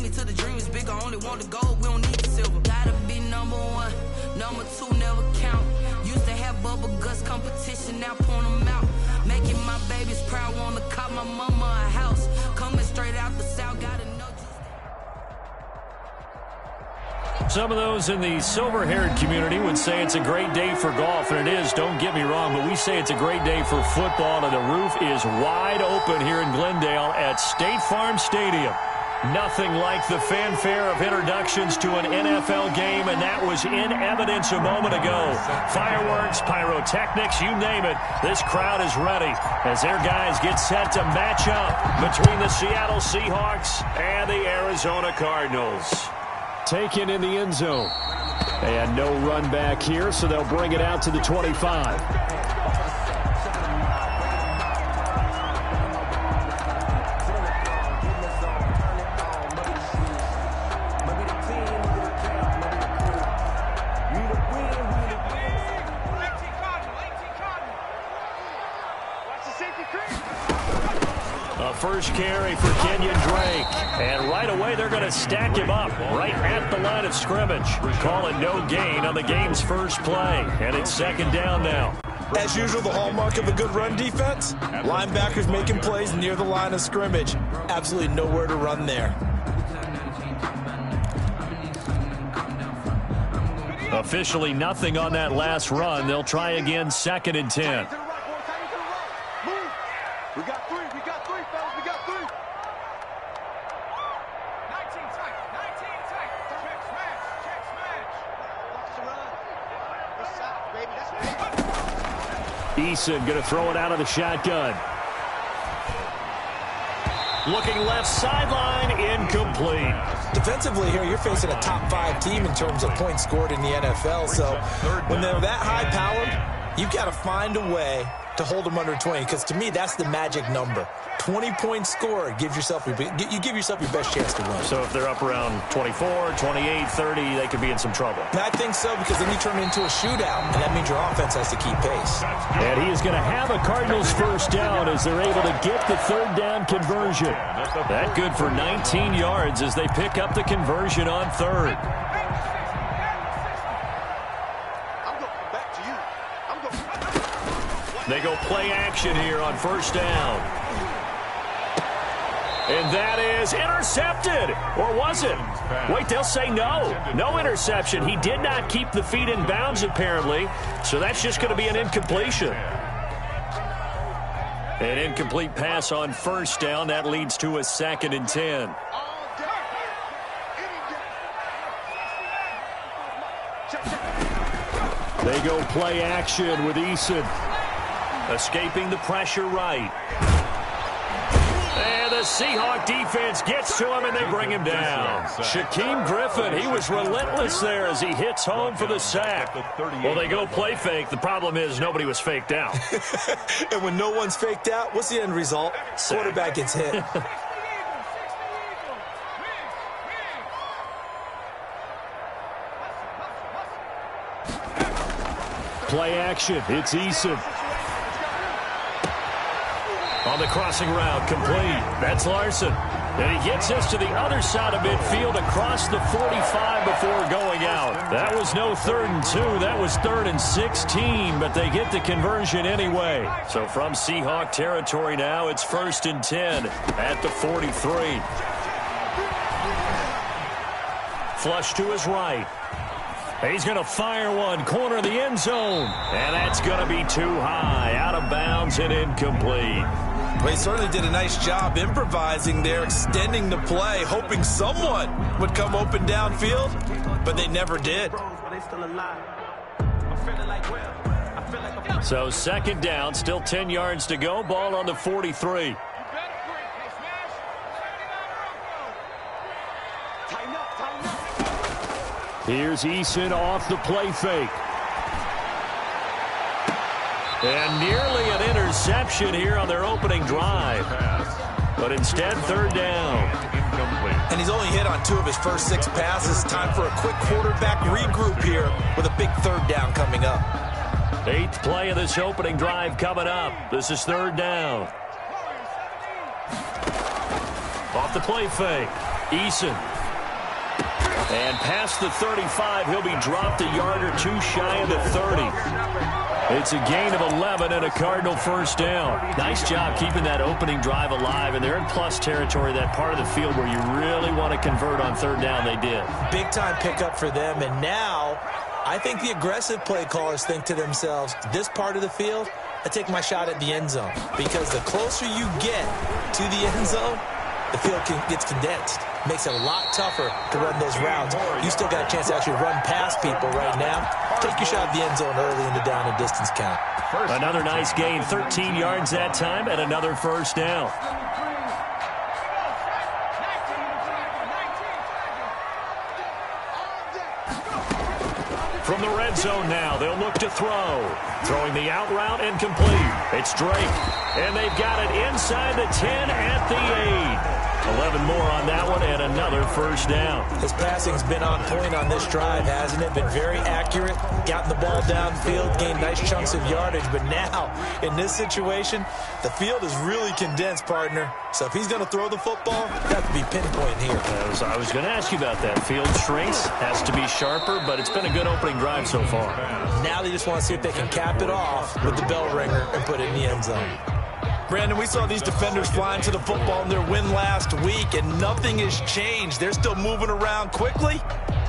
me to the dream is bigger. Only want the gold, we don't need the silver. Gotta be number one, number two never count. Used to have bubble guts competition, now point them out. Making my babies proud, wanna cop my mama a house. Coming straight out the south, gotta know. Some of those in the silver-haired community would say it's a great day for golf, and it is, don't get me wrong, but we say it's a great day for football, and the roof is wide open here in Glendale at State Farm Stadium. Nothing like the fanfare of introductions to an NFL game, and that was in evidence a moment ago. Fireworks, pyrotechnics, you name it, this crowd is ready as their guys get set to match up between the Seattle Seahawks and the Arizona Cardinals. Taken in the end zone. And no run back here, so they'll bring it out to the 25. First carry for Kenyon Drake. And right away, they're going to stack him up right at the line of scrimmage. Call it no gain on the game's first play. And it's second down now. As usual, the hallmark of a good run defense, linebackers making plays near the line of scrimmage. Absolutely nowhere to run there. Officially nothing on that last run. They'll try again, second and 10. We got three, fellas, we got three. 19 tight, 19 tight. Check smash. Watch the run. This side, baby, that's Eason going to throw it out of the shotgun. Looking left sideline, incomplete. Defensively here, you're facing a top 5 team in terms of points scored in the NFL. So when they're that high-powered, you've got to find a way to hold them under 20, because to me, that's the magic number. 20-point score gives yourself you give yourself your best chance to win. So if they're up around 24, 28, 30, they could be in some trouble. And I think so, because then you turn it into a shootout, and that means your offense has to keep pace. And he is going to have a Cardinals first down as they're able to get the third down conversion. That good for 19 yards as they pick up the conversion on third. They go play action here on first down. And that is intercepted. Or was it? Wait, they'll say no. No interception. He did not keep the feet in bounds, apparently. So that's just going to be an incompletion. An incomplete pass on first down. That leads to a second and 10. They go play action with Eason. Escaping the pressure right. And the Seahawk defense gets to him, and they bring him down. Shaquem Griffin, he was relentless there as he hits home for the sack. Well, they go play fake. The problem is nobody was faked out. And when no one's faked out, what's the end result? Sack. Quarterback gets hit. Play action. It's Eason. On the crossing route, complete. That's Larson. And he gets us to the other side of midfield across the 45 before going out. That was no 3rd and 2. That was 3rd and 16, but they get the conversion anyway. So from Seahawk territory now, it's 1st and 10 at the 43. Flush to his right. He's going to fire one, corner of the end zone. And that's going to be too high, out of bounds and incomplete. Well, he certainly did a nice job improvising there, extending the play, hoping someone would come open downfield, but they never did. So second down, still 10 yards to go, ball on the 43. Here's Eason off the play fake. And nearly an interception here on their opening drive. But instead, third down. And he's only hit on 2 of his first 6 passes. Time for a quick quarterback regroup here with a big third down coming up. 8th play of this opening drive coming up. This is third down. Off the play fake. Eason. And past the 35, he'll be dropped a yard or two shy of the 30. It's a gain of 11 and a Cardinal first down. Nice job keeping that opening drive alive, and they're in plus territory, that part of the field where you really want to convert on third down. They did. Big-time pickup for them, and now I think the aggressive play callers think to themselves, this part of the field, I take my shot at the end zone, because the closer you get to the end zone, the field gets condensed. Makes it a lot tougher to run those routes. You still got a chance to actually run past people right now. Take your shot at the end zone early in the down and distance count. Another nice gain, 13 yards that time, and another first down. From the red zone now, they'll look to throw. Throwing the out route and complete. It's Drake. And they've got it inside the 10 at the 8. 11 more on that one and another first down. His passing's been on point on this drive, hasn't it? Been very accurate. Gotten the ball downfield, gained nice chunks of yardage. But now, in this situation, the field is really condensed, partner. So if he's going to throw the football, that have to be pinpoint here. I was going to ask you about that. Field shrinks, has to be sharper, but it's been a good opening drive so far. Now they just want to see if they can cap it off with the bell ringer and put it in the end zone. Brandon, we saw these defenders flying to the football in their win last week, and nothing has changed. They're still moving around quickly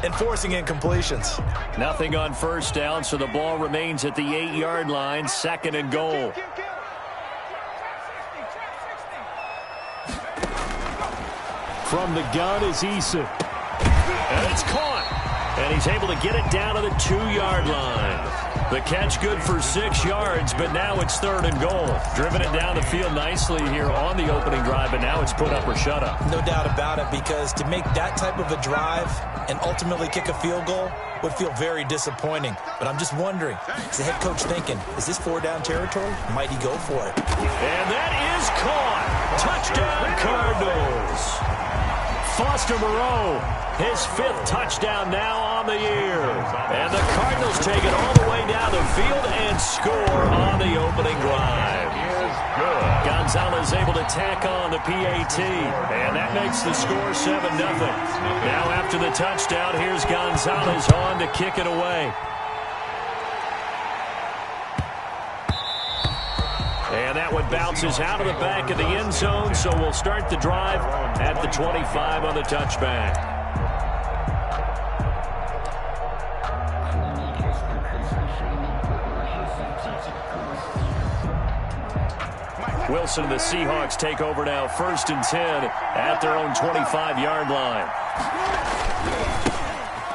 and forcing incompletions. Nothing on first down, so the ball remains at the 8-yard line, 2nd and goal. From the gun is Eason. And it's caught. And he's able to get it down to the 2-yard line. The catch good for 6 yards, but now it's 3rd and goal. Driven it down the field nicely here on the opening drive, but now it's put up or shut up. No doubt about it, because to make that type of a drive and ultimately kick a field goal would feel very disappointing. But I'm just wondering, is the head coach thinking, is this 4-down territory? Might he go for it? And that is caught. Touchdown Cardinals. Foster Moreau, his 5th touchdown now on the year. And the Cardinals take it all the way down the field and score on the opening drive. Gonzalez able to tack on the PAT, and that makes the score 7-0. Now after the touchdown, here's Gonzalez on to kick it away. And that one bounces out of the back of the end zone, so we'll start the drive at the 25 on the touchback. Wilson and the Seahawks take over now, 1st and 10 at their own 25-yard line.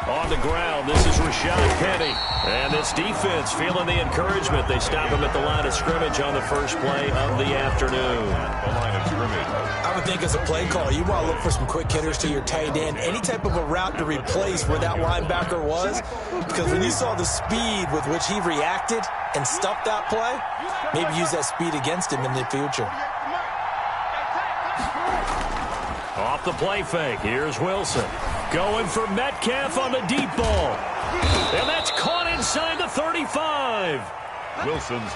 On the ground, this is Rashad Penny. And this defense feeling the encouragement. They stop him at the line of scrimmage on the first play of the afternoon. I would think as a play caller, you want to look for some quick hitters to your tight end. Any type of a route to replace where that linebacker was. Because when you saw the speed with which he reacted and stuffed that play, maybe use that speed against him in the future. Off the play fake, here's Wilson. Going for Metcalf on the deep ball. And that's caught inside the 35.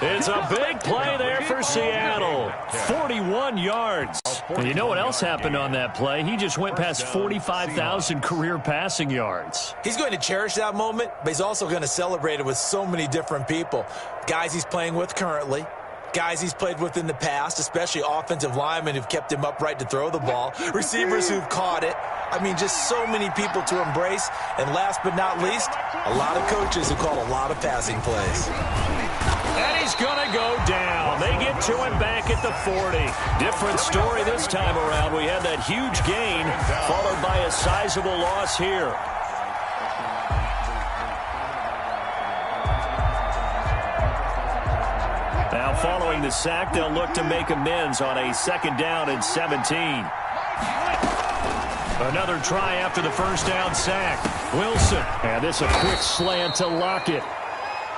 It's a big play there for Seattle. 41 yards. And you know what else happened on that play? He just went past 45,000 career passing yards. He's going to cherish that moment, but he's also going to celebrate it with so many different people. Guys he's playing with currently. Guys he's played with in the past, especially offensive linemen who've kept him upright to throw the ball. Receivers who've caught it. I mean, just so many people to embrace. And last but not least, a lot of coaches who call a lot of passing plays. And he's going to go down. They get to him back at the 40. Different story this time around. We had that huge gain followed by a sizable loss here. Now following the sack, they'll look to make amends on a 2nd down and 17. Another try after the first down sack. Wilson. And this a quick slant to Lockett.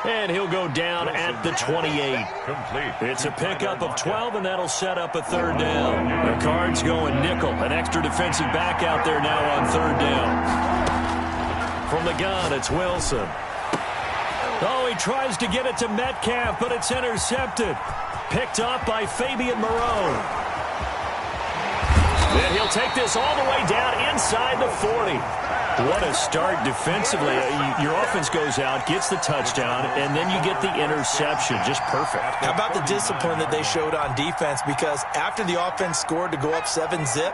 And he'll go down at the 28. It's a pickup of 12, and that'll set up a 3rd down. The Cards going nickel. An extra defensive back out there now on 3rd down. From the gun, it's Wilson. Oh, he tries to get it to Metcalf, but it's intercepted. Picked up by Fabian Moreau. Then he'll take this all the way down inside the 40. What a start defensively. Your offense goes out, gets the touchdown, and then you get the interception. Just perfect. How about the discipline that they showed on defense? Because after the offense scored to go up 7-zip,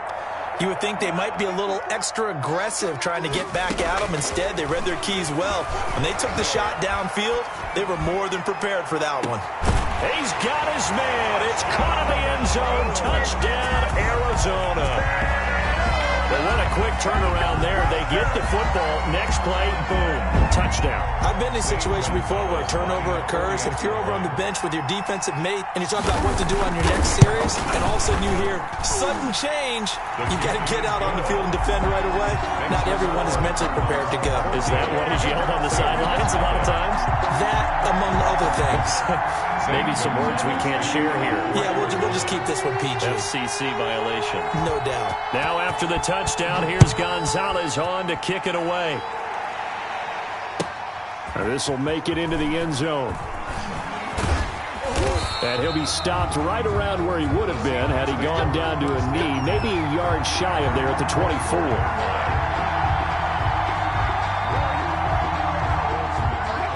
you would think they might be a little extra aggressive trying to get back at them. Instead, they read their keys well. When they took the shot downfield, they were more than prepared for that one. He's got his man. It's caught in the end zone. Touchdown, Arizona. But what a quick turnaround there. They get the football. Next play, boom, touchdown. I've been in a situation before where a turnover occurs, and if you're over on the bench with your defensive mate and you talk about what to do on your next series, and all of a sudden you hear sudden change, you got to get out on the field and defend right away. Not everyone is mentally prepared to go. Is that what is yelled on the sidelines a lot of times? That, among other things. Maybe some words we can't share here. Yeah, we'll just keep this one PG. FCC violation. No doubt. Now after the touchdown, here's Gonzalez on to kick it away. This will make it into the end zone. And he'll be stopped right around where he would have been had he gone down to a knee, maybe a yard shy of there at the 24.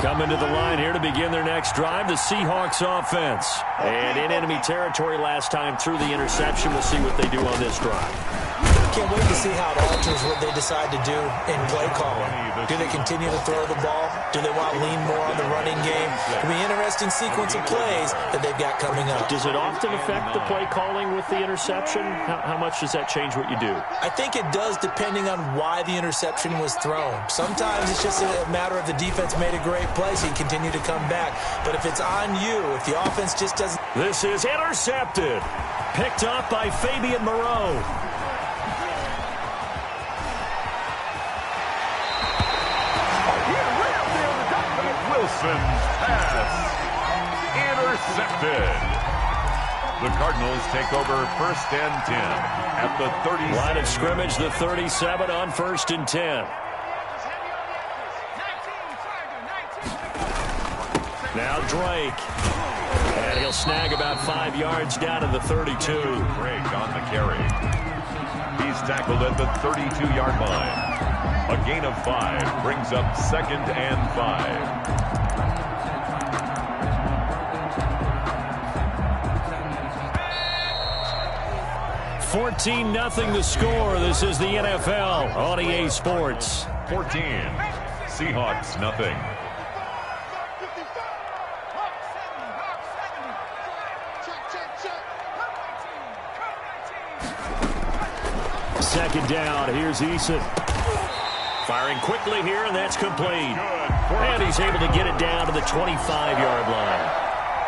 Coming to the line here to begin their next drive, the Seahawks offense. And in enemy territory last time through the interception. We'll see what they do on this drive. Can't wait to see how it alters what they decide to do in play calling. Do they continue to throw the ball? Do they want to lean more on the running game? It'll be an interesting sequence of plays that they've got coming up. Does it often affect the play calling with the interception? How much does that change what you do? I think it does, depending on why the interception was thrown. Sometimes it's just a matter of the defense made a great play, so you continue to come back. But if it's on you, if the offense just doesn't... This is intercepted. Picked up by Fabian Moreau. Wilson's pass intercepted. The Cardinals take over 1st and 10 at the 30. Line of scrimmage, the 37 on 1st and 10. Now Drake. And he'll snag about 5 yards down to the 32. Drake on the carry. He's tackled at the 32-yard line. A gain of 5 brings up 2nd and 5. 14-0 the score. This is the NFL on EA Sports. 14. Seahawks nothing. Second down. Here's Eason. Firing quickly here, and that's complete. And he's able to get it down to the 25-yard line.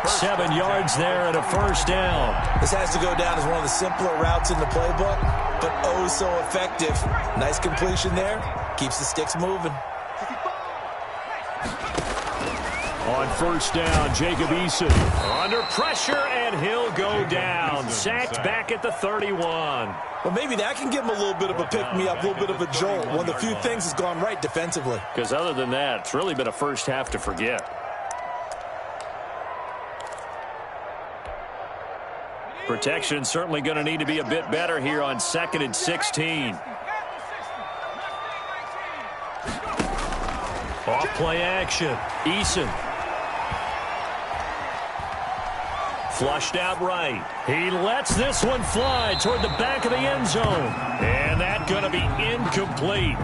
7 yards there and a 1st down. This has to go down as one of the simpler routes in the playbook, but oh so effective. Nice completion there. Keeps the sticks moving. On 1st down, Jacob Eason under pressure, and he'll go down. Sacked back at the 31. Well, maybe that can give him a little bit of a pick-me-up, a little bit of a jolt. One of the few things has gone right defensively. Because other than that, it's really been a first half to forget. Protection certainly going to need to be a bit better here on 2nd and 16. Off play action. Eason. Flushed out right. He lets this one fly toward the back of the end zone. And that's going to be incomplete.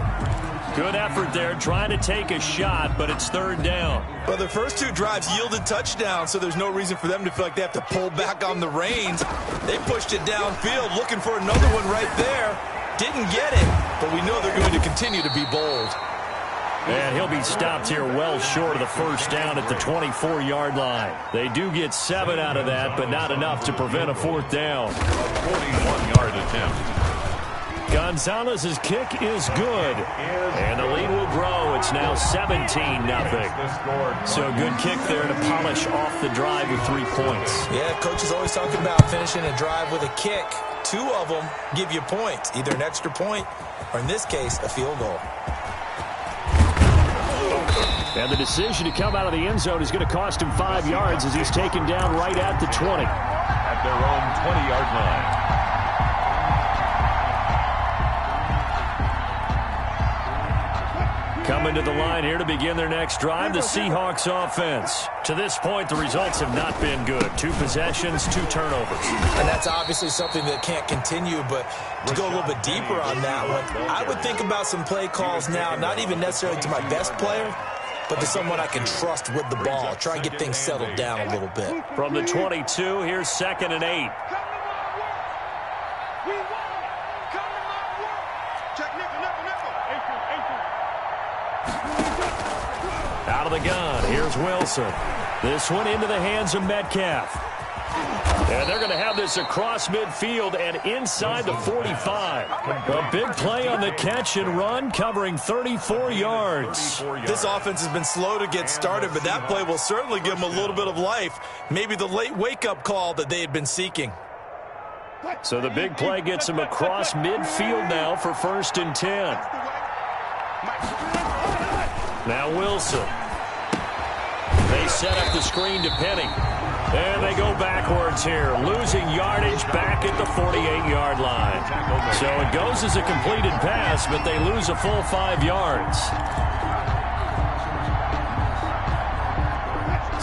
Good effort there, trying to take a shot, but it's 3rd down. Well, the first 2 drives yielded touchdowns, so there's no reason for them to feel like they have to pull back on the reins. They pushed it downfield, looking for another one right there. Didn't get it, but we know they're going to continue to be bold. And he'll be stopped here well short of the 1st down at the 24-yard line. They do get 7 out of that, but not enough to prevent a 4th down. 41-yard attempt. Gonzalez's kick is good, and the lead will grow. It's now 17-0. So a good kick there to polish off the drive with 3 points. Yeah, coach is always talking about finishing a drive with a kick. 2 of them give you points, either an extra point or, in this case, a field goal. And the decision to come out of the end zone is going to cost him 5 yards as he's taken down right at the 20. At their own 20-yard line. Coming to the line here to begin their next drive, the Seahawks offense. To this point, the results have not been good. 2 possessions, 2 turnovers. And that's obviously something that can't continue, but to go a little bit deeper on that one, I would think about some play calls now, not even necessarily to my best player, but to someone I can trust with the ball. Try and get things settled down a little bit. From the 22, here's 2nd and 8. Out of the gun, here's Wilson. This one into the hands of Metcalf. And they're going to have this across midfield and inside the 45. A big play on the catch and run, covering 34 yards. This offense has been slow to get started, but that play will certainly give them a little bit of life. Maybe the late wake-up call that they had been seeking. So the big play gets them across midfield now for 1st and 10. Now Wilson. They set up the screen to Penny. And they go backwards here, losing yardage back at the 48-yard line. So it goes as a completed pass, but they lose a full 5 yards.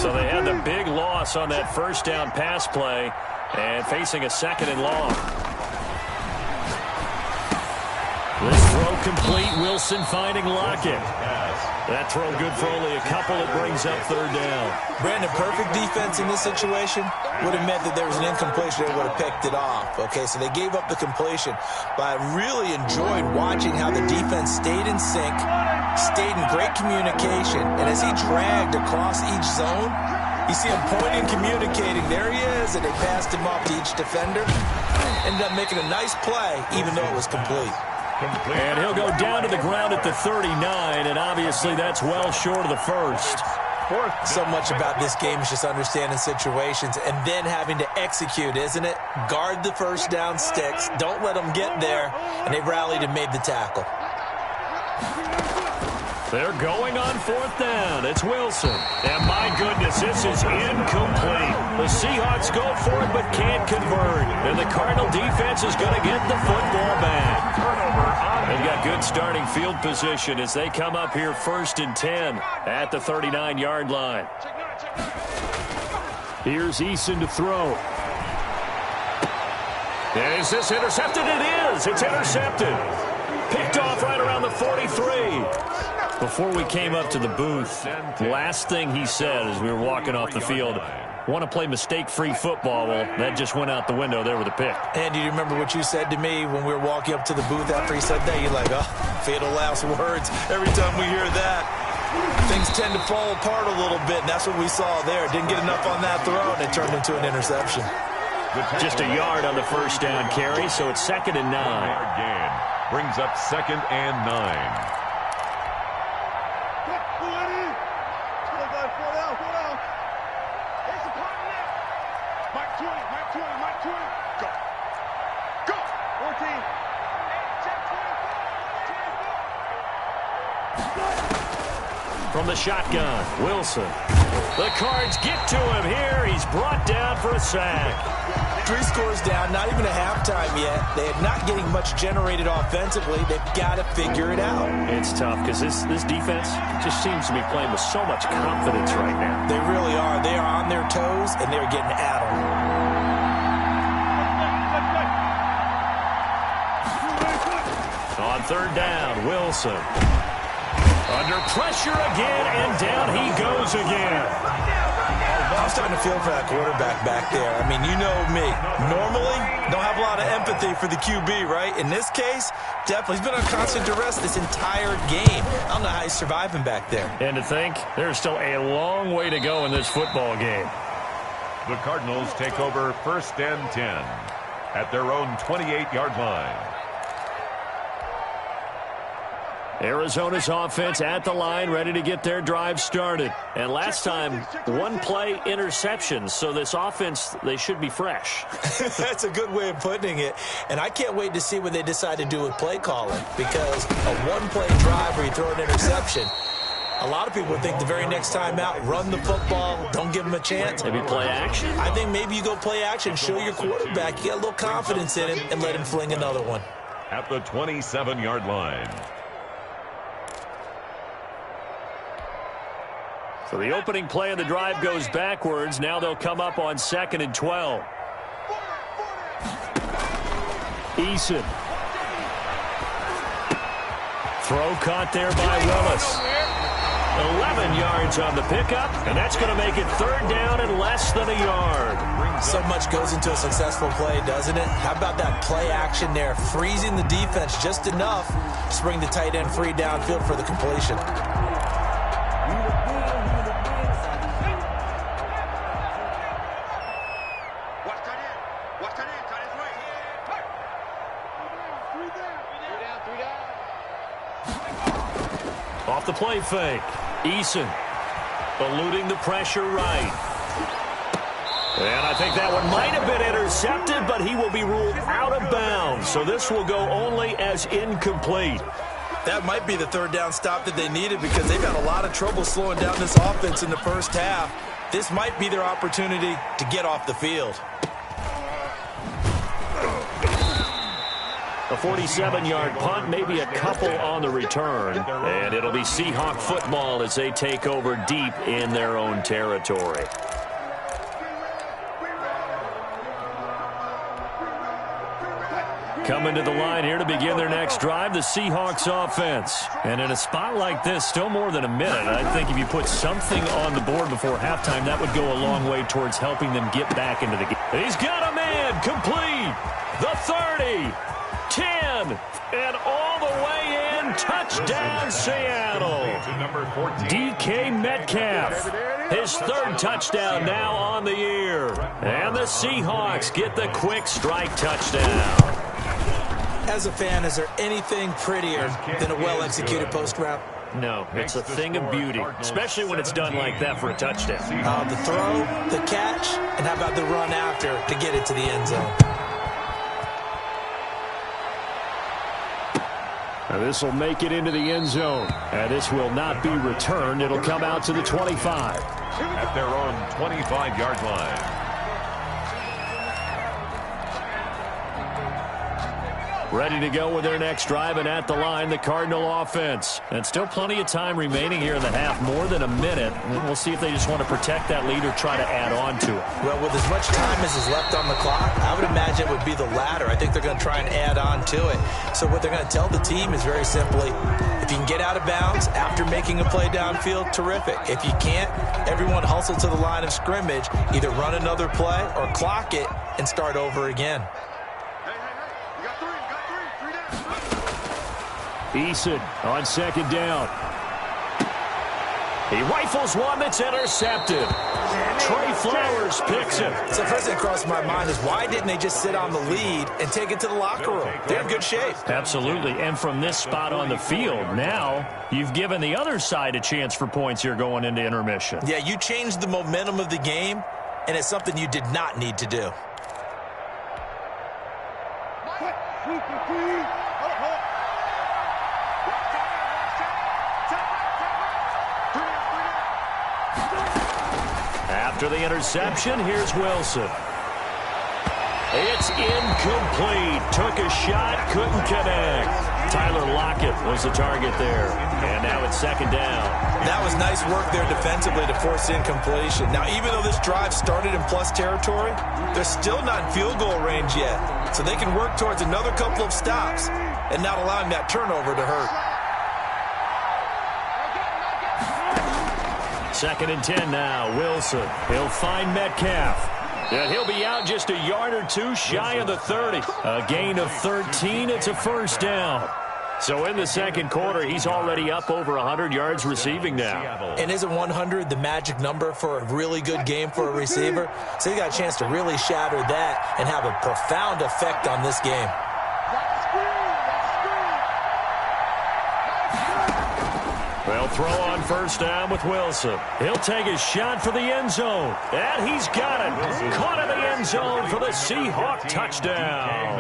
So they had the big loss on that 1st down pass play and facing a 2nd and long. This throw complete. Wilson finding Lockett. That throw good for only a couple. It brings up 3rd down. Brandon, perfect defense in this situation would have meant that there was an incompletion. They would have picked it off. Okay, so they gave up the completion. But I really enjoyed watching how the defense stayed in sync, stayed in great communication. And as he dragged across each zone, you see him pointing, communicating. There he is, and they passed him off to each defender. Ended up making a nice play, even though it was complete. And he'll go down to the ground at the 39, and obviously that's well short of the 1st. So much about this game is just understanding situations and then having to execute, isn't it? Guard the 1st down sticks. Don't let them get there. And they rallied and made the tackle. They're going on 4th down. It's Wilson. And my goodness, this is incomplete. The Seahawks go for it but can't convert. And the Cardinal defense is going to get the football back. They've got good starting field position as they come up here 1st and 10 at the 39-yard line. Here's Eason to throw. And is this intercepted? It is. It's intercepted. Picked off right around the 43. Before we came up to the booth, last thing he said as we were walking off the field, want to play mistake-free football. Well, that just went out the window there with a pick. Andy, do you remember what you said to me when we were walking up to the booth after he said that? You're like, oh, fatal last words. Every time we hear that, things tend to fall apart a little bit, and that's what we saw there. Didn't get enough on that throw, and it turned into an interception. Just a yard on the 1st down carry, so it's 2nd and 9. Gain brings up 2nd and 9. From the shotgun, Wilson. The Cards get to him here. He's brought down for a sack. 3 scores down, not even a halftime yet. They are not getting much generated offensively. They've got to figure it out. It's tough because this defense just seems to be playing with so much confidence right now. They really are. They are on their toes, and they're getting at them. On 3rd down, Wilson. Under pressure again, and down he goes again. I'm starting to feel for that quarterback back there. I mean, you know me. Normally, don't have a lot of empathy for the QB, right? In this case, definitely. He's been on constant duress this entire game. I don't know how he's surviving back there. And to think, there's still a long way to go in this football game. The Cardinals take over 1st and 10 at their own 28-yard line. Arizona's offense at the line, ready to get their drive started. And last time, 1 play interception, so this offense, they should be fresh. That's a good way of putting it. And I can't wait to see what they decide to do with play calling, because a 1-play drive where you throw an interception, a lot of people would think the very next time out, run the football, don't give them a chance. Maybe play action? I think maybe you go play action, show your quarterback, you get a little confidence in him, and let him fling another one. At the 27-yard line. So the opening play of the drive goes backwards. Now they'll come up on 2nd and 12. Eason. Throw caught there by Willis. 11 yards on the pickup, and that's going to make it 3rd down and less than a yard. So much goes into a successful play, doesn't it? How about that play action there, freezing the defense just enough to bring the tight end free downfield for the completion. Off the play fake. Eason eluding the pressure right. And I think that one might have been intercepted, but he will be ruled out of bounds. So this will go only as incomplete. That might be the 3rd down stop that they needed because they've had a lot of trouble slowing down this offense in the first half. This might be their opportunity to get off the field. A 47-yard punt, maybe a couple on the return. And it'll be Seahawk football as they take over deep in their own territory. Coming to the line here to begin their next drive, the Seahawks offense. And in a spot like this, still more than a minute. I think if you put something on the board before halftime, that would go a long way towards helping them get back into the game. He's got a man complete. The 30. 10, and all the way in, touchdown Seattle. DK Metcalf, his 3rd touchdown now on the year. And the Seahawks get the quick strike touchdown. As a fan, is there anything prettier than a well-executed post route? No, it's a thing of beauty, especially when it's done like that for a touchdown. The throw, the catch, and how about the run after to get it to the end zone? This will make it into the end zone. And this will not be returned. It'll come out to the 25. At their own 25-yard line. Ready to go with their next drive, and at the line, the Cardinal offense. And still plenty of time remaining here in the half, more than a minute. And we'll see if they just want to protect that lead or try to add on to it. Well, with as much time as is left on the clock, I would imagine it would be the latter. I think they're going to try and add on to it. So what they're going to tell the team is very simply, if you can get out of bounds after making a play downfield, terrific. If you can't, everyone hustle to the line of scrimmage, either run another play or clock it and start over again. Eason on 2nd down. He rifles one that's intercepted. Trey Flowers picks it. So first thing that crossed my mind is why didn't they just sit on the lead and take it to the locker room? They're in good shape. Absolutely. And from this spot on the field, now you've given the other side a chance for points here going into intermission. Yeah, you changed the momentum of the game, and it's something you did not need to do. After the interception, here's Wilson. It's incomplete. Took a shot, couldn't connect. Tyler Lockett was the target there. And now it's 2nd down. That was nice work there defensively to force incompletion. Now, even though this drive started in plus territory, they're still not in field goal range yet. So they can work towards another couple of stops and not allowing that turnover to hurt. 2nd and 10 now. Wilson. He'll find Metcalf. And he'll be out just a yard or two shy of the 30. A gain of 13. It's a 1st down. So in the 2nd quarter, he's already up over 100 yards receiving now. And isn't 100 the magic number for a really good game for a receiver? So he got a chance to really shatter that and have a profound effect on this game. They'll throw on 1st down with Wilson. He'll take his shot for the end zone. And he's got it. Caught in the end zone for the Seahawk touchdown.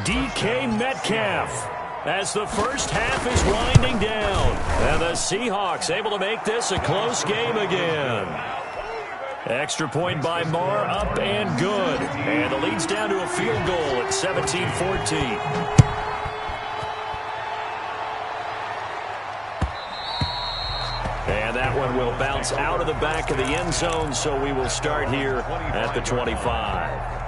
DK Metcalf. As the first half is winding down. And the Seahawks able to make this a close game again. Extra point by Marr, up and good. And the lead's down to a field goal at 17-14. And And that one will bounce out of the back of the end zone, so we will start here at the 25.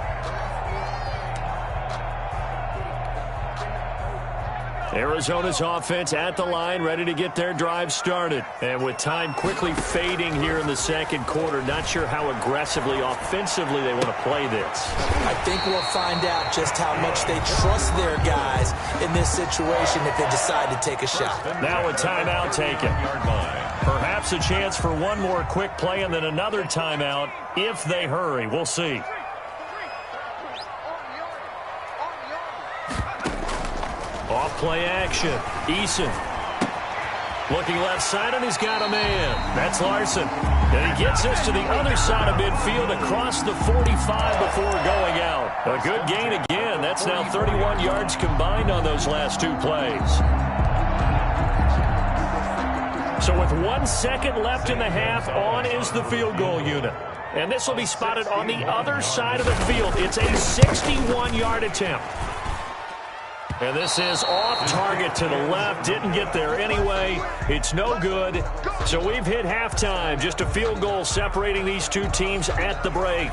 Arizona's offense at the line, ready to get their drive started. And with time quickly fading here in the second quarter, not sure how aggressively, offensively they want to play this. I think we'll find out just how much they trust their guys in this situation if they decide to take a shot. Now a timeout taken. Perhaps a chance for one more quick play and then another timeout if they hurry. We'll see. Off play action. Eason. Looking left side, and he's got a man. That's Larson. And he gets this to the other side of midfield across the 45 before going out. A good gain again. That's now 31 yards combined on those last two plays. So with 1 second left in the half, on is the field goal unit. And this will be spotted on the other side of the field. It's a 61-yard attempt. And this is off target to the left. Didn't get there anyway. It's no good. So we've hit halftime. Just a field goal separating these two teams at the break.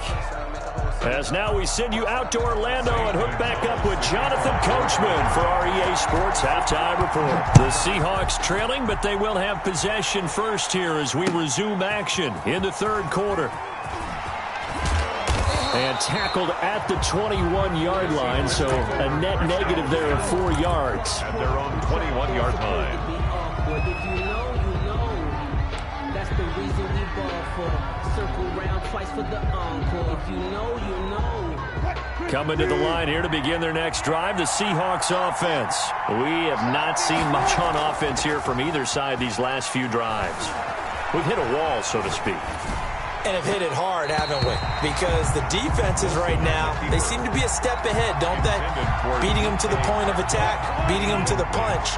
As now we send you out to Orlando and hook back up with Jonathan Coachman for our EA Sports Halftime Report. The Seahawks trailing, but they will have possession first here as we resume action in the third quarter. And tackled at the 21-yard line, so a net negative there of 4 yards. At their own 21-yard line. If you know, you know. That's the reason we ball for. Circle round twice for the encore. If you know, you know. Coming to the line here to begin their next drive, the Seahawks offense. We have not seen much on offense here from either side these last few drives. We've hit a wall, so to speak. And have hit it hard, haven't we? Because the defenses right now, they seem to be a step ahead, don't they? Beating them to the point of attack, beating them to the punch.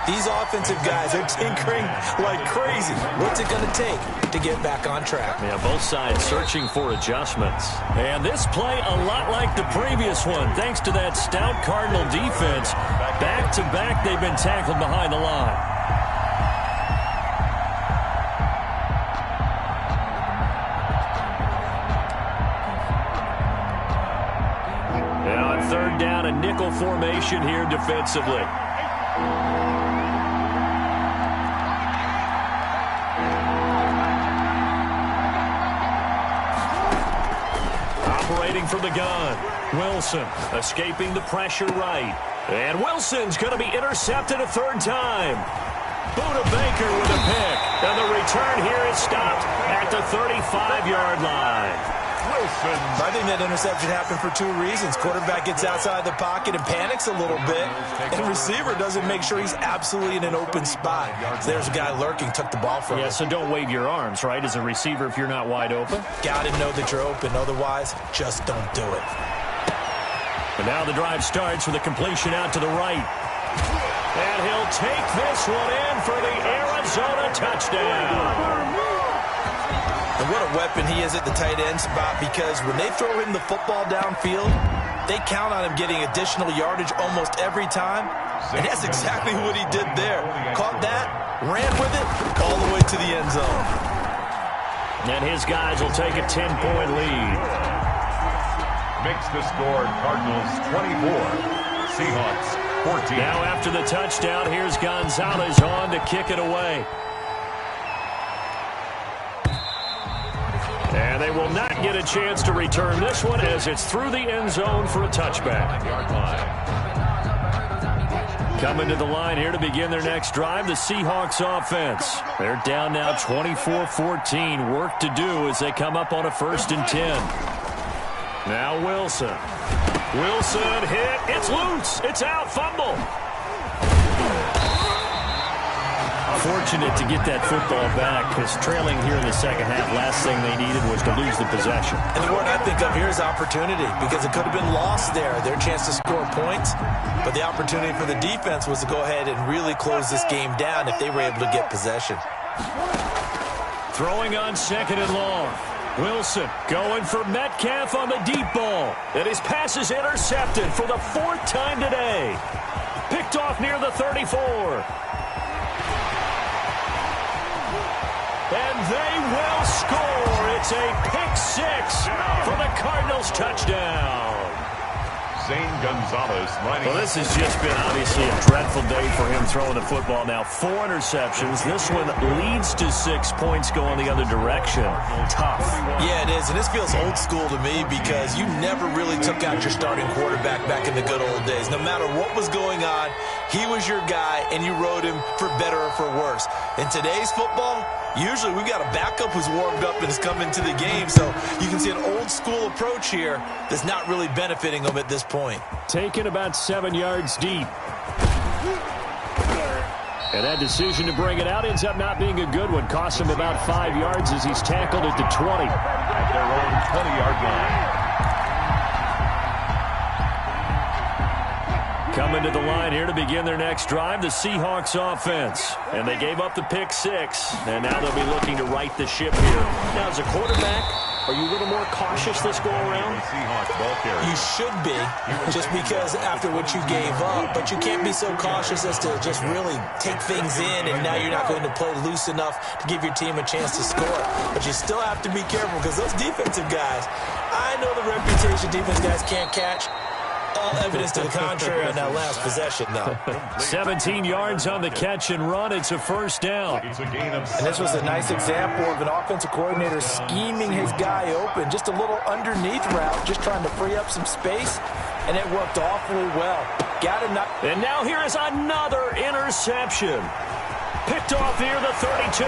These offensive guys are tinkering like crazy. What's it going to take to get back on track? Yeah, both sides searching for adjustments. And this play a lot like the previous one, thanks to that stout Cardinal defense. Back-to-back, they've been tackled behind the line. Third down, a nickel formation here defensively. Operating from the gun. Wilson escaping the pressure right. And Wilson's going to be intercepted a third time. Buda Baker with a pick. And the return here is stopped at the 35-yard line. I think that interception happened for two reasons. Quarterback gets outside the pocket and panics a little bit, and receiver doesn't make sure he's absolutely in an open spot. So there's a guy lurking, took the ball from him. Yeah, so don't wave your arms, right, as a receiver if you're not wide open. Got to know that you're open. Otherwise, just don't do it. And now the drive starts with a completion out to the right. And he'll take this one in for the Arizona touchdown. And what a weapon he is at the tight end spot, because when they throw him the football downfield, they count on him getting additional yardage almost every time. And that's exactly what he did there. Caught that, ran with it, all the way to the end zone. And his guys will take a 10-point lead. Makes the score Cardinals 24, Seahawks 14. Now after the touchdown, here's Gonzalez on to kick it away. And they will not get a chance to return this one as it's through the end zone for a touchback. Coming to the line here to begin their next drive, the Seahawks offense. They're down now 24-14. Work to do as they come up on a 1st and 10. Now Wilson. Wilson hit. It's loose. It's out. Fumble. Fortunate to get that football back, because trailing here in the second half, last thing they needed was to lose the possession. And the word I think of here is opportunity, because it could have been lost there, their chance to score points. But the opportunity for the defense was to go ahead and really close this game down if they were able to get possession. Throwing on 2nd and long. Wilson going for Metcalf on the deep ball. And his pass is intercepted for the 4th time today. Picked off near the 34. And they will score. It's a pick six for the Cardinals touchdown. Zane Gonzalez lining. Well, this has just been obviously a dreadful day for him throwing the football. Now 4 interceptions. This one leads to 6 points going the other direction. Tough. Yeah, it is. And this feels old school to me because you never really took out your starting quarterback back in the good old days. No matter what was going on, he was your guy, and you rode him for better or for worse. In today's football, usually we got a backup who's warmed up and has come into the game. So you can see an old school approach here that's not really benefiting them at this point. Taken about 7 yards deep. And that decision to bring it out ends up not being a good one. Cost him about 5 yards as he's tackled at the 20. At their own 20-yard line. Coming to the line here to begin their next drive, the Seahawks offense. And they gave up the pick six, and now they'll be looking to right the ship here. Now, as a quarterback, are you a little more cautious this go-around? You should be, just because after what you gave up, but you can't be so cautious as to just really take things in, and now you're not going to play loose enough to give your team a chance to score. But you still have to be careful because those defensive guys, I know the reputation defense guys can't catch. All evidence to the contrary on that last possession, though. 17 yards on the catch and run. It's a first down. And this was a nice example of an offensive coordinator scheming his guy open. Just a little underneath route, just trying to free up some space, and it worked awfully well. Got him. And now here is another interception. Picked off near the 32.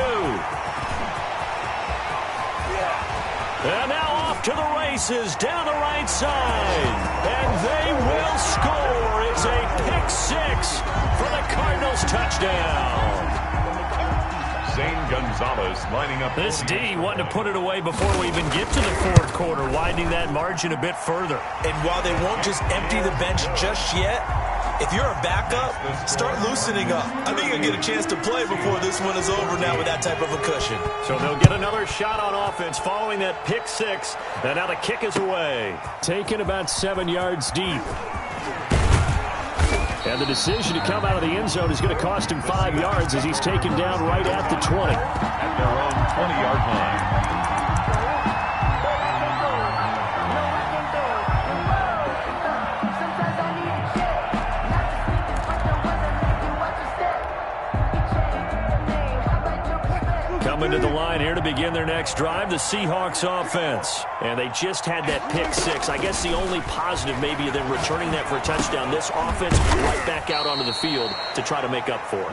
And now off to the races down the right side. And they will score. It's a pick six for the Cardinals touchdown. Zane Gonzalez lining up. This D wanting to put it away before we even get to the fourth quarter, widening that margin a bit further. And while they won't just empty the bench just yet, if you're a backup, start loosening up. I think you'll get a chance to play before this one is over now with that type of a cushion. So they'll get another shot on offense following that pick six. And now the kick is away. Taken about 7 yards deep. And the decision to come out of the end zone is going to cost him 5 yards as he's taken down right at the 20. At their own 20-yard line. Coming to the line here to begin their next drive, the Seahawks offense. And they just had that pick six. I guess the only positive maybe than returning that for a touchdown. This offense right back out onto the field to try to make up for it.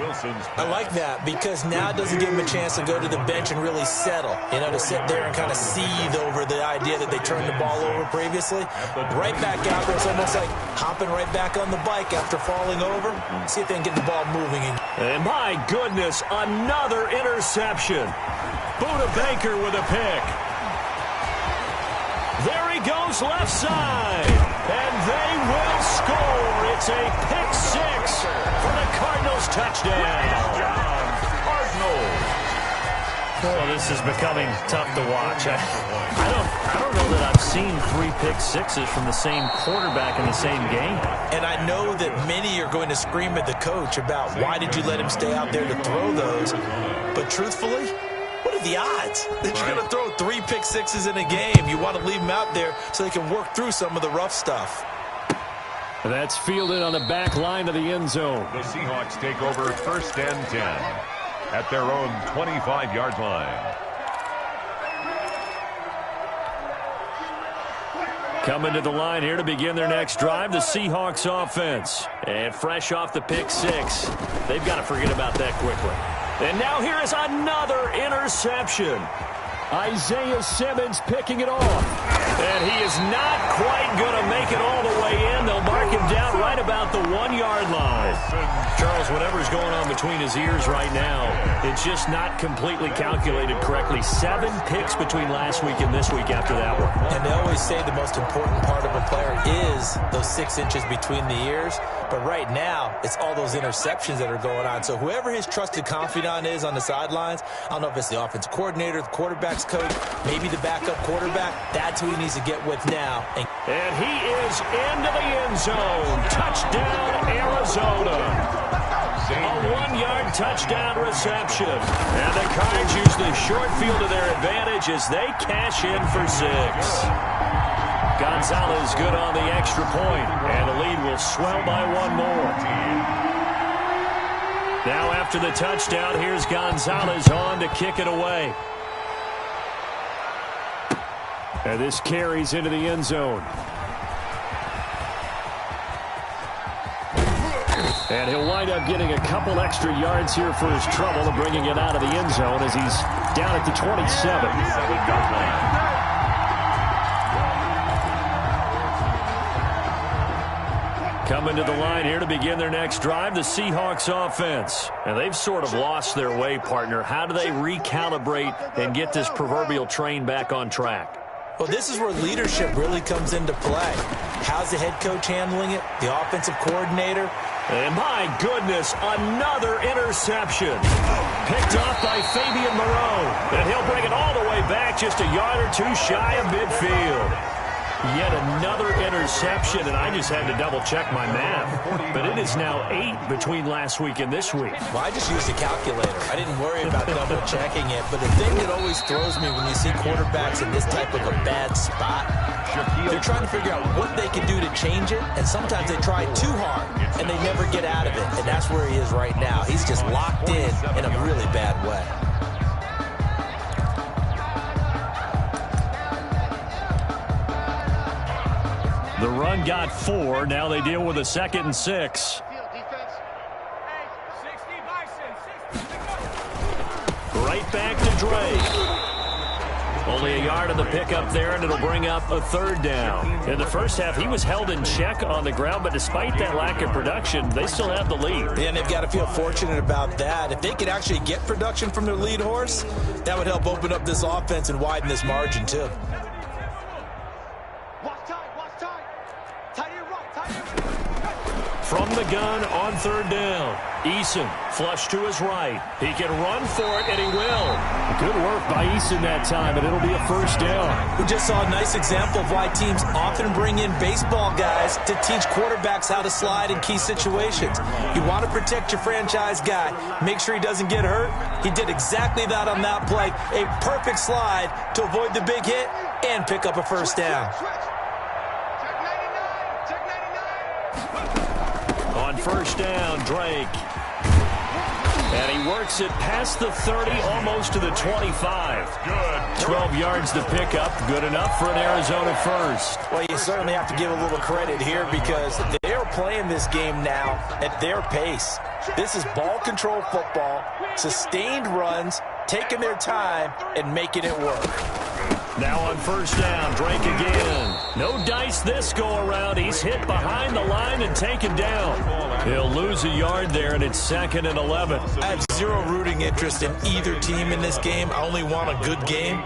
I like that because now it doesn't give them a chance to go to the bench and really settle. You know, to sit there and kind of seethe over the idea that they turned the ball over previously. Right back out there. It's almost like hopping right back on the bike after falling over. See if they can get the ball moving again. And my goodness, another interception. Buda Baker with a pick. There he goes left side. And they will score. It's a pick six for the Cardinals touchdown. Cardinals. Well, this is becoming tough to watch. I don't know that I've seen 3 pick sixes from the same quarterback in the same game. And I know that many are going to scream at the coach about why did you let him stay out there to throw those. But truthfully, what are the odds that you're going to throw 3 pick sixes in a game? You want to leave them out there so they can work through some of the rough stuff. That's fielded on the back line of the end zone. The Seahawks take over first and 10 at their own 25-yard line. Coming to the line here to begin their next drive, the Seahawks offense. And fresh off the pick six, they've got to forget about that quickly. And now here is another interception. Isaiah Simmons picking it off. And he is not quite going to make it all the way in. They'll mark him down right about the 1-yard line. Charles, whatever's going on between his ears right now, it's just not completely calculated correctly. 7 picks between last week and this week after that one. And they always say the most important part of a player is those 6 inches between the ears. But right now, it's all those interceptions that are going on. So whoever his trusted confidant is on the sidelines, I don't know if it's the offensive coordinator, the quarterback's coach, maybe the backup quarterback, that's who he needs to get with now. And he is into the end zone. Touchdown, Arizona. A 1-yard long touchdown reception. And the Cards use the short field to their advantage as they cash in for 6. Gonzalez good on the extra point, and the lead will swell by 1 more. Now after the touchdown, here's Gonzalez on to kick it away. And this carries into the end zone. And he'll wind up getting a couple extra yards here for his trouble and bringing it out of the end zone as he's down at the 27. Coming to the line here to begin their next drive, the Seahawks offense. And they've sort of lost their way, partner. How do they recalibrate and get this proverbial train back on track? Well, this is where leadership really comes into play. How's the head coach handling it? The offensive coordinator? And my goodness, another interception. Picked off by Fabian Moreau. And he'll bring it all the way back just a yard or 2 shy of midfield. Yet another interception, and I just had to double-check my math. But it is now 8 between last week and this week. Well, I just used a calculator. I didn't worry about double-checking it. But the thing that always throws me when you see quarterbacks in this type of a bad spot, they're trying to figure out what they can do to change it, and sometimes they try too hard, and they never get out of it. And that's where he is right now. He's just locked in a really bad way. The run got 4. Now they deal with a 2nd and 6. Right back to Drake. Only a yard on the pickup there, and it'll bring up a 3rd down. In the first half, he was held in check on the ground, but despite that lack of production, they still have the lead. And they've got to feel fortunate about that. If they could actually get production from their lead horse, that would help open up this offense and widen this margin, too. From the gun on 3rd down. Eason flush to his right. He can run for it, and he will. Good work by Eason that time, and it'll be a 1st down. We just saw a nice example of why teams often bring in baseball guys to teach quarterbacks how to slide in key situations. You want to protect your franchise guy. Make sure he doesn't get hurt. He did exactly that on that play. A perfect slide to avoid the big hit and pick up a 1st down. On 1st down, Drake. And he works it past the 30, almost to the 25. Good. 12 yards to pick up. Good enough for an Arizona 1st. Well, you certainly have to give a little credit here because they're playing this game now at their pace. This is ball control football, sustained runs, taking their time, and making it work. Now on 1st down, Drake again. No dice this go-around. He's hit behind the line and taken down. He'll lose a yard there, and it's 2nd and 11. I have zero rooting interest in either team in this game. I only want a good game.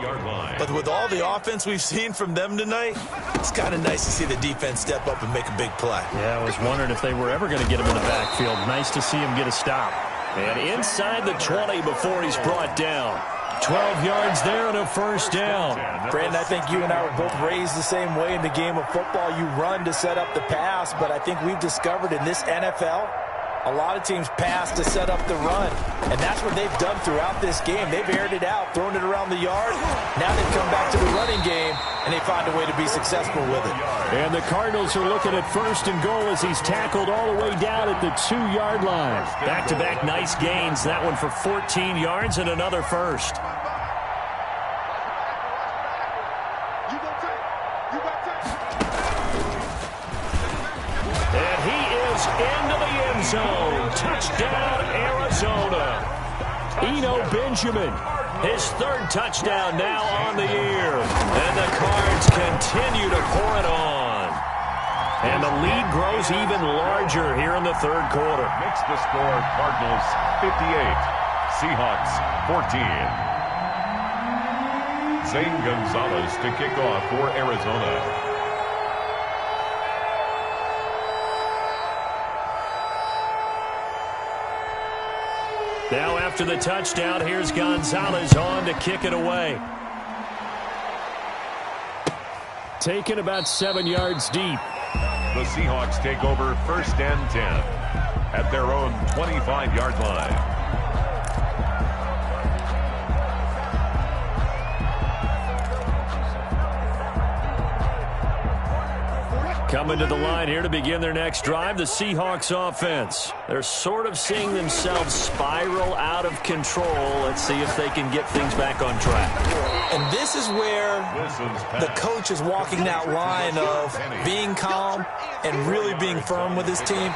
But with all the offense we've seen from them tonight, it's kind of nice to see the defense step up and make a big play. Yeah, I was wondering if they were ever going to get him in the backfield. Nice to see him get a stop. And inside the 20 before he's brought down. 12 yards there and a 1st down. Brandon, I think you and I were both raised the same way in the game of football. You run to set up the pass, but I think we've discovered in this NFL, a lot of teams pass to set up the run. And that's what they've done throughout this game. They've aired it out, thrown it around the yard. Now they've come back to the running game, and they find a way to be successful with it. And the Cardinals are looking at 1st and goal as he's tackled all the way down at the 2-yard line. Back-to-back nice gains. That one for 14 yards and another 1st. Into the end zone. Touchdown, Arizona. Eno Benjamin, his 3rd touchdown now on the year. And the Cards continue to pour it on. And the lead grows even larger here in the 3rd quarter. Makes the score Cardinals 58, Seahawks 14. Zane Gonzalez to kick off for Arizona. Now after the touchdown, here's Gonzalez on to kick it away. Taken about 7 yards deep. The Seahawks take over 1st and 10 at their own 25-yard line. Coming to the line here to begin their next drive, the Seahawks offense. They're sort of seeing themselves spiral out of control. Let's see if they can get things back on track. And this is where the coach is walking that line of being calm and really being firm with his team.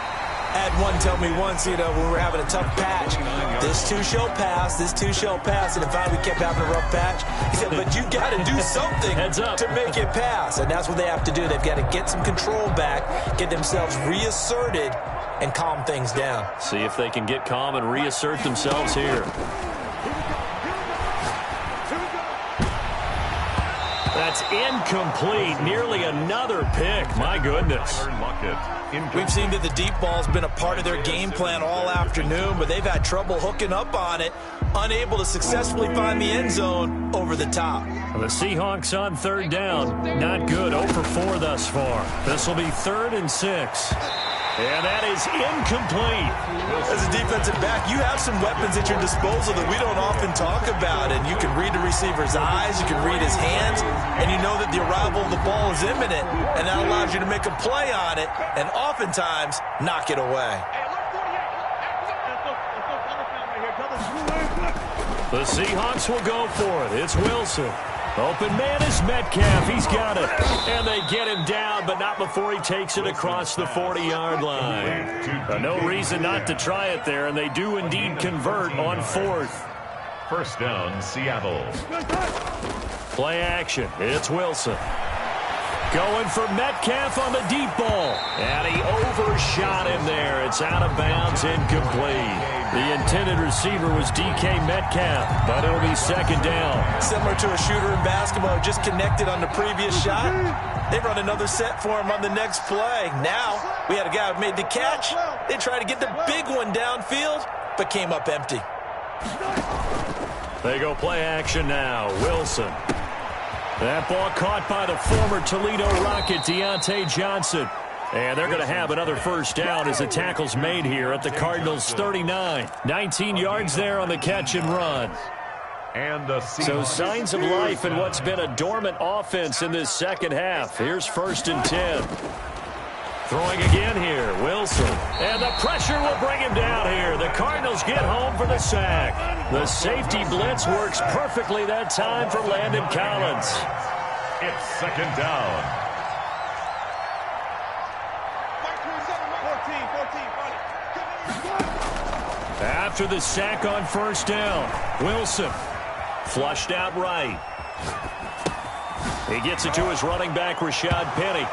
I had one tell me once, when we were having a tough patch, this too shall pass, this too shall pass. And if we kept having a rough patch, he said, but you got to do something to make it pass. And that's what they have to do. They've got to get some control back, get themselves reasserted, and calm things down. See if they can get calm and reassert themselves here. That's incomplete. Nearly another pick. My goodness. We've seen that the deep ball's been a part of their game plan all afternoon, but they've had trouble hooking up on it, unable to successfully find the end zone over the top. The Seahawks on third down. Not good. 0 for 4 thus far. This will be 3rd and 6. And that is incomplete. As a defensive back, you have some weapons at your disposal that we don't often talk about. And you can read the receiver's eyes, you can read his hands, and you know that the arrival of the ball is imminent. And that allows you to make a play on it and oftentimes knock it away. The Seahawks will go for it. It's Wilson. Open man is Metcalf. He's got it. And they get him down, but not before he takes it across the 40-yard line. No reason not to try it there, and they do indeed convert on 4th. First down, Seattle. Play action. It's Wilson. Going for Metcalf on the deep ball. And he overshot him there. It's out of bounds, incomplete. The intended receiver was DK Metcalf, but it'll be 2nd down. Similar to a shooter in basketball, just connected on the previous shot. They run another set for him on the next play. Now, we had a guy who made the catch. They tried to get the big one downfield, but came up empty. They go play action now. Wilson. That ball caught by the former Toledo Rocket, Deontay Johnson. And they're going to have another first down as the tackle's made here at the Cardinals' 39. 19 yards there on the catch and run. So signs of life in what's been a dormant offense in this second half. Here's 1st and 10. Throwing again here, Wilson. And the pressure will bring him down here. The Cardinals get home for the sack. The safety blitz works perfectly that time for Landon Collins. It's 2nd down. After the sack on 1st down, Wilson flushed out right. He gets it to his running back, Rashad Penny.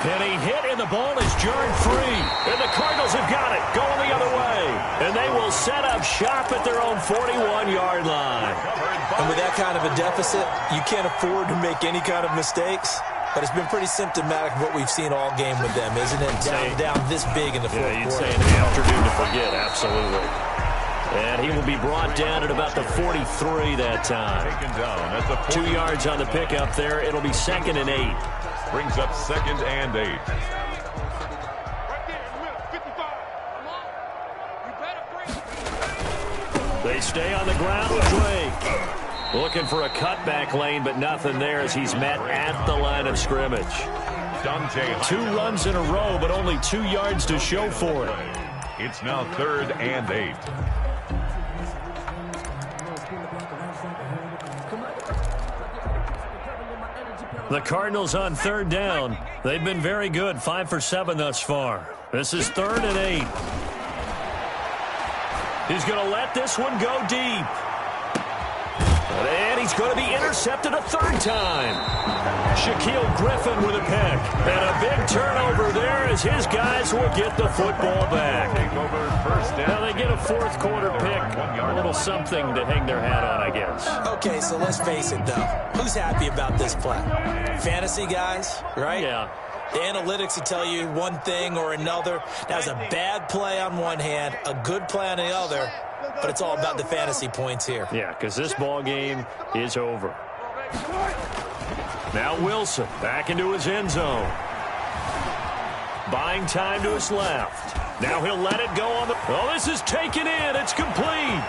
Penny hit, and the ball is jarred free. And the Cardinals have got it, going the other way. And they will set up shop at their own 41-yard line. And with that kind of a deficit, you can't afford to make any kind of mistakes. But it's been pretty symptomatic of what we've seen all game with them, isn't it? Down this big in the fourth quarter. You'd say an afternoon to forget, absolutely. And he will be brought down at about the 43 that time. 2 yards on the pickup there. It'll be 2nd and 8. Brings up 2nd and 8. They stay on the ground with Drake. Looking for a cutback lane, but nothing there as he's met at the line of scrimmage. 2 runs in a row, but only 2 yards to show for it. It's now 3rd and 8. The Cardinals on 3rd down. They've been very good, 5 for 7 thus far. This is 3rd and 8. He's going to let this one go deep. And he's going to be intercepted a 3rd time. Shaquille Griffin with a pick. And a big turnover there as his guys will get the football back. Now they get a 4th quarter pick. A little something to hang their hat on, I guess. Okay, so let's face it, though. Who's happy about this play? Fantasy guys, right? Yeah. The analytics will tell you one thing or another. That's a bad play on one hand, a good play on the other. But it's all about the fantasy points here. Yeah, because this ball game is over. Now Wilson back into his end zone. Buying time to his left. Now he'll let it go on the... Oh, this is taken in. It's complete.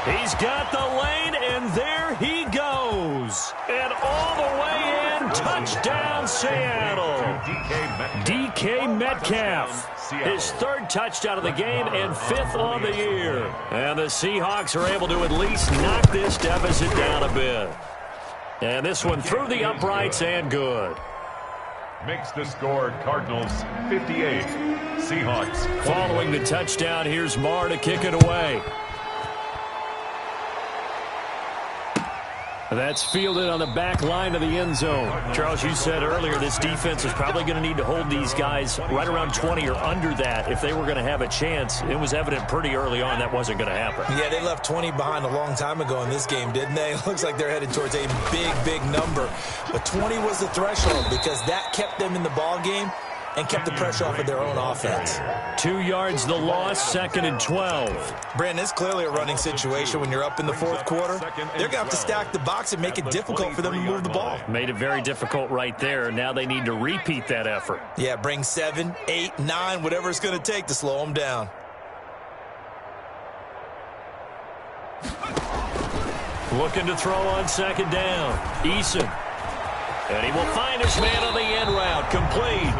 He's got the lane, and there he goes. And all the way in, touchdown Seattle. DK Metcalf, his third touchdown of the game and 5th on the year. And the Seahawks are able to at least knock this deficit down a bit. And this one through the uprights and good. Makes the score Cardinals 58. Seahawks. Following the touchdown, here's Marr to kick it away. That's fielded on the back line of the end zone. Charles, you said earlier this defense is probably going to need to hold these guys right around 20 or under that if they were going to have a chance. It was evident pretty early on that wasn't going to happen. Yeah, they left 20 behind a long time ago in this game, didn't they? It looks like they're headed towards a big number. But 20 was the threshold because that kept them in the ball game and kept the pressure off of their own offense. 2 yards the loss, 2nd and 12. Brandon, it's clearly a running situation when you're up in the fourth quarter. They're going to have to stack the box and make it difficult for them to move the ball. Made it very difficult right there. Now they need to repeat that effort. Yeah, bring 7, 8, 9, whatever it's going to take to slow them down. Looking to throw on 2nd down. Eason. And he will find his man on the end route. Complete.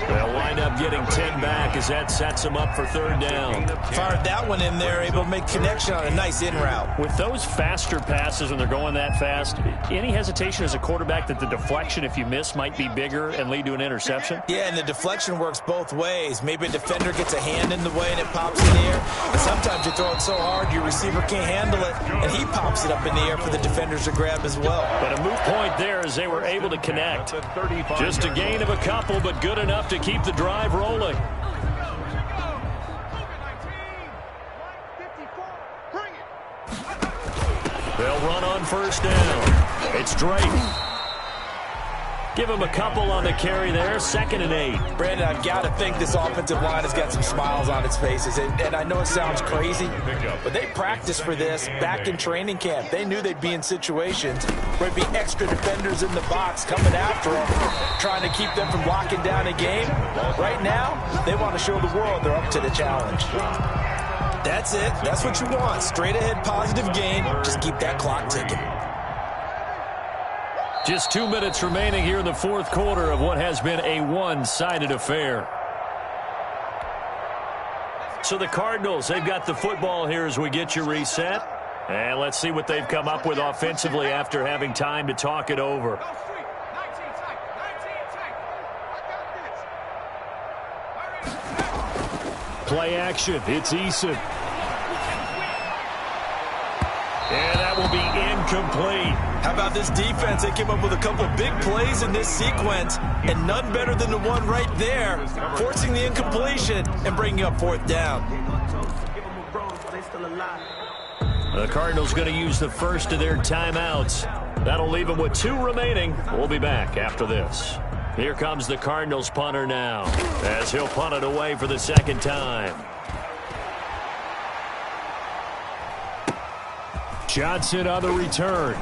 They'll wind up getting 10 back as that sets him up for 3rd down. Fired that one in there, able to make connection on a nice in route. With those faster passes when they're going that fast, any hesitation as a quarterback that the deflection, if you miss, might be bigger and lead to an interception? Yeah, and the deflection works both ways. Maybe a defender gets a hand in the way and it pops in the air. And sometimes you throw it so hard your receiver can't handle it, and he pops it up in the air for the defenders to grab as well. But a moot point there as they were able to connect. Just a gain of a couple, but good enough to keep the drive rolling. They'll run on 1st down. It's Drake. Give him a couple on the carry there. 2nd and 8. Brandon, I've got to think this offensive line has got some smiles on its faces. And I know it sounds crazy, but they practiced for this back in training camp. They knew they'd be in situations where it'd be extra defenders in the box coming after them, trying to keep them from locking down a game. Right now, they want to show the world they're up to the challenge. That's it. That's what you want. Straight ahead positive gain. Just keep that clock ticking. Just 2 minutes remaining here in the 4th quarter of what has been a one-sided affair. So the Cardinals, they've got the football here as we get you reset. And let's see what they've come up with offensively after having time to talk it over. Play action. It's Eason. And that will be incomplete. How about this defense? They came up with a couple of big plays in this sequence, and none better than the one right there, forcing the incompletion and bringing up 4th down. The Cardinals going to use the first of their timeouts. That'll leave them with 2 remaining. We'll be back after this. Here comes the Cardinals punter now, as he'll punt it away for the 2nd time. Johnson on the return.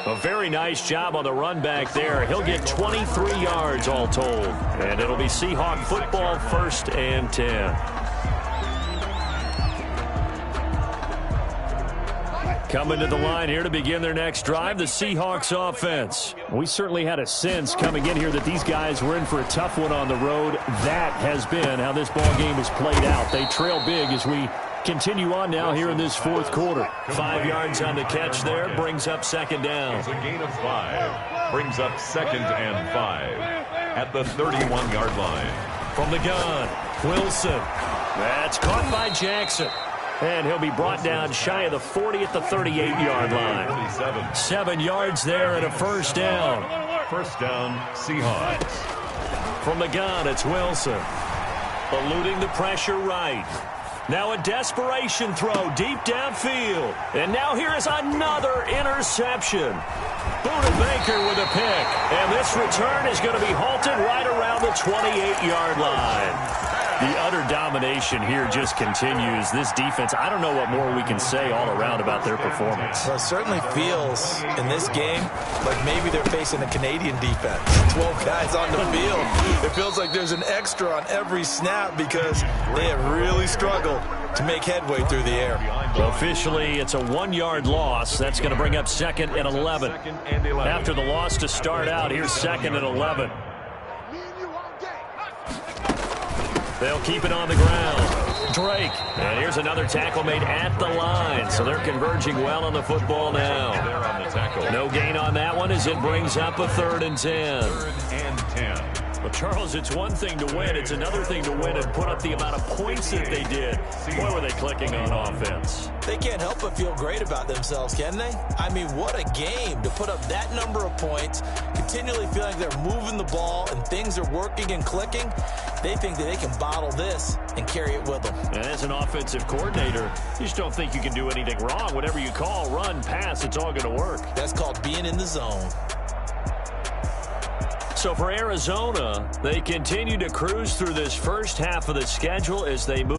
A very nice job on the run back there. He'll get 23 yards all told. And it'll be Seahawk football, 1st and 10. Coming to the line here to begin their next drive, the Seahawks offense. We certainly had a sense coming in here that these guys were in for a tough one on the road. That has been how this ball game has played out. They trail big as we continue on now here in this 4th quarter. 5 yards on the catch there, brings up 2nd down. It's a gain of 5, brings up 2nd and 5 at the 31-yard line. From the gun, Wilson. That's caught by Jackson. And he'll be brought down shy of the 40 at the 38-yard line. 7 yards there and a 1st down. 1st down, Seahawks. From the gun, it's Wilson. Eluding the pressure right. Now a desperation throw deep downfield. And now here is another interception. Buda Baker with a pick. And this return is going to be halted right around the 28-yard line. The utter domination here just continues. This defense, I don't know what more we can say all around about their performance. Well, it certainly feels in this game like maybe they're facing a Canadian defense. 12 guys on the field. It feels like there's an extra on every snap because they have really struggled to make headway through the air. Well, officially, it's a 1-yard loss. That's going to bring up 2nd and 11. After the loss to start out, here's 2nd and 11. They'll keep it on the ground. Drake. And here's another tackle made at the line. So they're converging well on the football now. No gain on that one as it brings up a 3rd and 10. 3rd and 10. Well, Charles, it's one thing to win. It's another thing to win and put up the amount of points that they did. Boy, were they clicking on offense. They can't help but feel great about themselves, can they? I mean, what a game to put up that number of points, continually feel like they're moving the ball and things are working and clicking. They think that they can bottle this and carry it with them. And as an offensive coordinator, you just don't think you can do anything wrong. Whatever you call, run, pass, it's all going to work. That's called being in the zone. So for Arizona, they continue to cruise through this first half of the schedule as they move.